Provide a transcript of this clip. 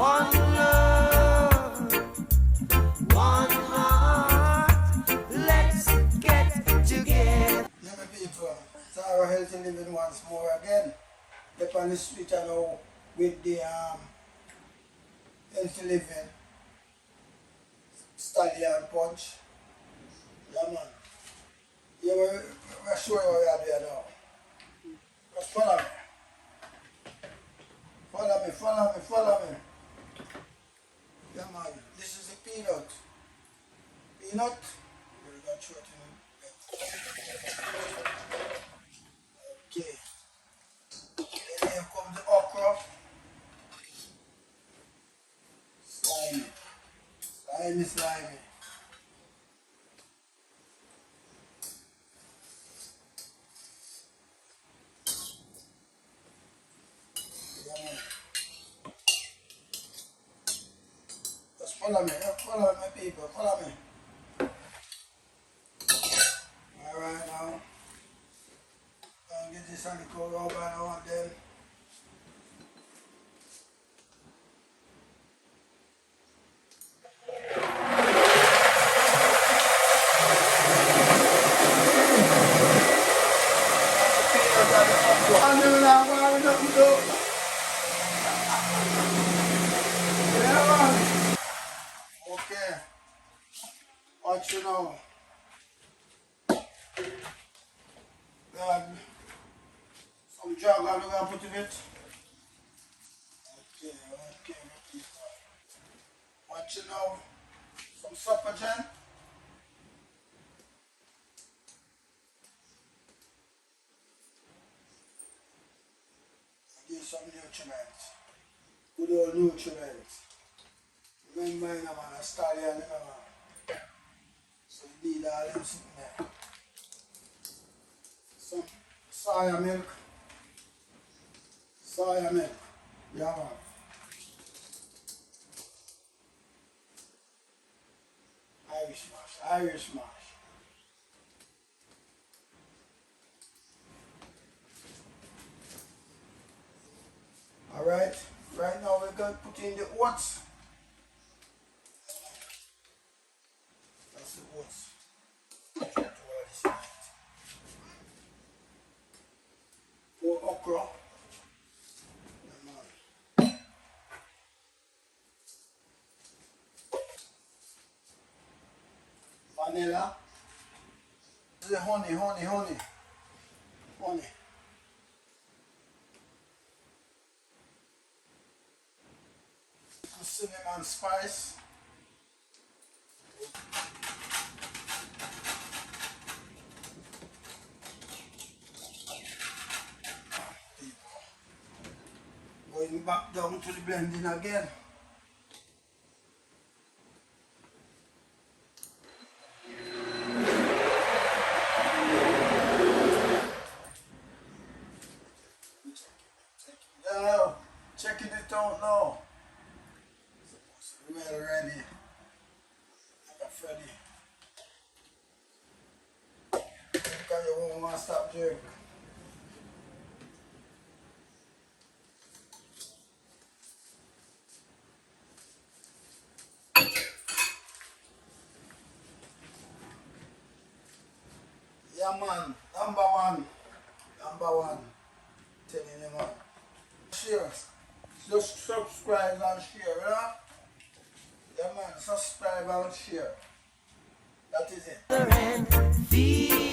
One love, one heart. Let's get together. Yeah, my people, Sarah Healthy Living once more again. Up on the street I know with the Healthy Living Stallion Punch. Yeah, man. Yeah, we'll show you what we are doing now. Just follow me. Follow me, follow me, follow me. Yeah, man. This is the peanut. Peanut. We're going to show it in. Okay. Then here comes the okra. Slimy. Slimy, slimy. Yeah, man. Just follow me, follow my people, follow me. Alright now. I'll get this on the cold over now and then. I know that why we don't do. Yeah, man. Okay. What you know? Some jug I'm gonna put in it. Okay, okay, okay. What you know? Some supper jam. Give some nutrients. Good old nutrients. Remember, you know, man, a stallion, you know, man. So you need all them sitting there. Some soya milk. Soya milk. Yeah, man. Irish mash. Irish mash. Alright. Right now we're going to put in the oats. That's the oats. More okra. Vanilla. This is honey, honey, honey. Honey. Some cinnamon spice. Going back down to the blending again. Checking it out now. Well ready. I'm ready. Because you won't want to stop drink. Yeah, man. Number one. Number one. Telling you, man. Share. Just subscribe and share, you know? Yeah, man. Subscribe and share. That is it. And feel